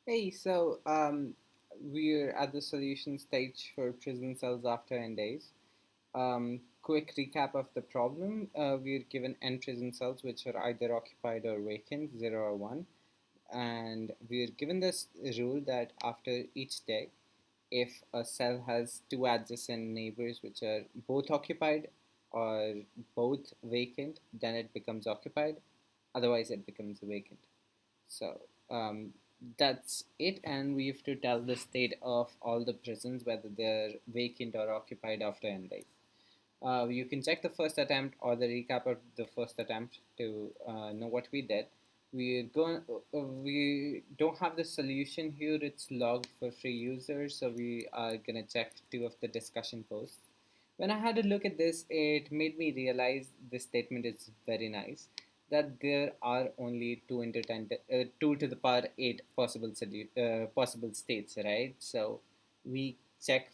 Hey, we're at the solution stage for prison cells after n days. Quick recap of the problem. We're given n prison cells which are either occupied or vacant, 0 or 1. And we're given this rule that after each day, if a cell has two adjacent neighbors which are both occupied or both vacant, then it becomes occupied. Otherwise, it becomes vacant. So um, that's it, and we have to tell the state of all the prisons whether they're vacant or occupied after n days. You can check the first attempt or the recap of the first attempt to know what we did. We don't have the solution here. It's logged for free users, so we are gonna check two of the discussion posts. When I had a look at this, it made me realize this statement is very nice. That there are only 2 to the power 8 possible states, right? So we check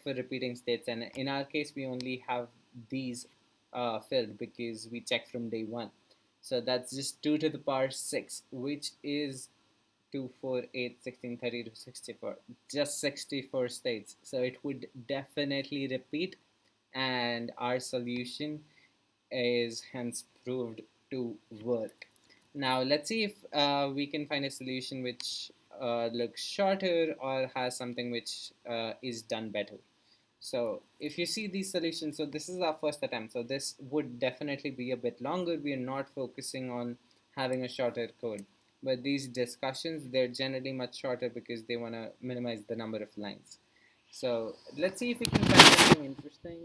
for repeating states, and in our case, we only have these filled because we check from day one. So that's just 2 to the power 6, which is 2, 4, 8, 16, 30 to 64. Just 64 states. So it would definitely repeat, and our solution is hence proved to work. Now let's see if we can find a solution which looks shorter or has something which is done better. So if you see these solutions, so this is our first attempt. So this would definitely be a bit longer. We are not focusing on having a shorter code. But these discussions, they're generally much shorter because they want to minimize the number of lines. So let's see if we can find something interesting.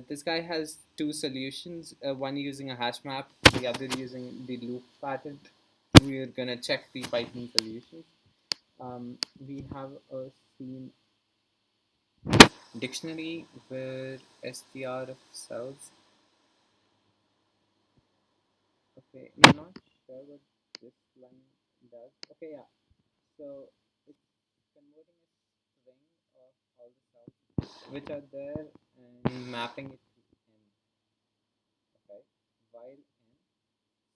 This guy has two solutions, one using a hash map, the other using the loop pattern. We're gonna check the Python solutions. We have a scene dictionary where str of cells. Okay, I'm not sure what this line does. Okay, yeah. So it's converting a string of all the cells which are there and mapping it to n. Okay, while n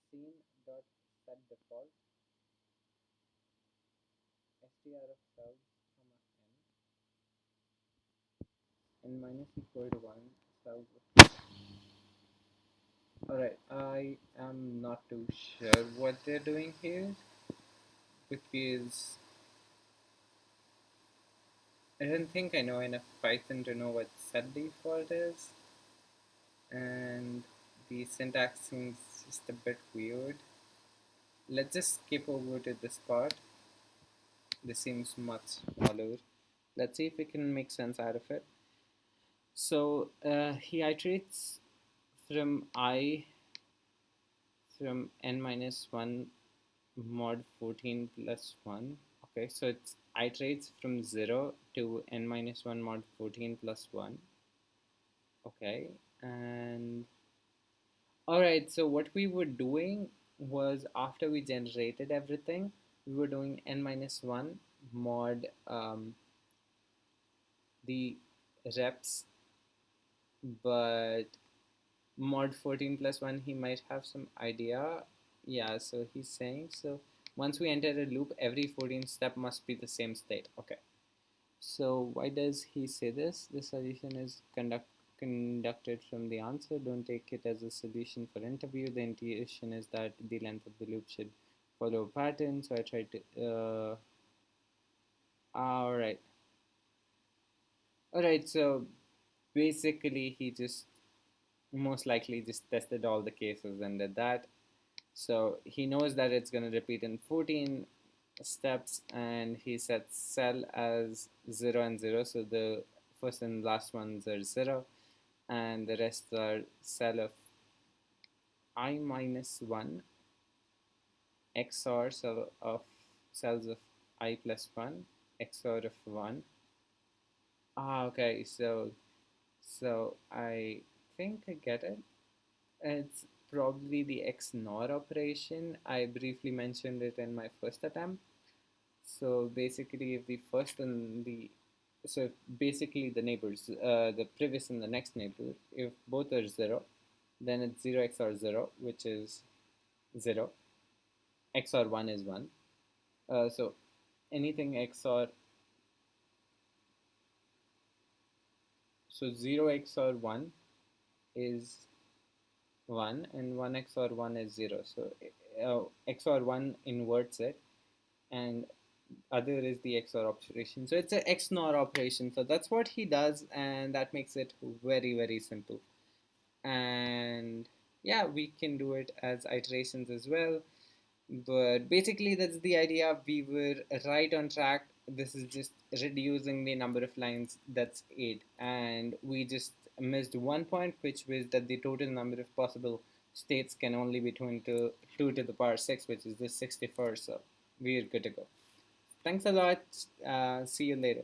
scene dot set default str of cells comma n minus equal to 1 cells of. Alright, I am not too sure what they're doing here because I don't think I know enough Python to know what set default is, and the syntax seems just a bit weird. Let's just skip over to this part. This seems much smaller. Let's see if we can make sense out of it. So he iterates from I from n minus 1 mod 14 plus 1. Okay, so it's iterates from 0 to n minus 1 mod 14 plus 1. Okay, and alright, so what we were doing was after we generated everything, we were doing n minus 1 mod the reps, but mod 14 plus 1 he might have some idea. Yeah, so he's saying so once we enter a loop, every 14 step must be the same state. Okay, so why does he say this? The solution is conducted from the answer. Don't take it as a solution for interview. The intuition is that the length of the loop should follow a pattern. So I tried to all right, so basically he just most likely just tested all the cases and did that. So he knows that it's going to repeat in 14 steps, and he sets cell as 0 and 0. So the first and last ones are 0, and the rest are cell of I minus 1 XOR cell of cells of I plus 1 XOR of 1. Okay, so I think I get it. It's probably the XNOR operation. I briefly mentioned it in my first attempt. So basically, if the first and the so basically the neighbors, the previous and the next neighbor, if both are 0, then it's 0 XOR 0, which is 0. XOR 1 is 1. So anything XOR, so 0 XOR 1 is 1 and 1 XOR 1 is 0. So XOR 1 inverts it, and other is the XOR operation. So it's an XNOR operation. So that's what he does, and that makes it very, very simple. And yeah, we can do it as iterations as well. But basically, that's the idea. We were right on track. This is just reducing the number of lines. That's 8. And we just missed one point, which was that the total number of possible states can only be 2 to the power 6, which is the 64. So we're good to go. Thanks a lot. See you later.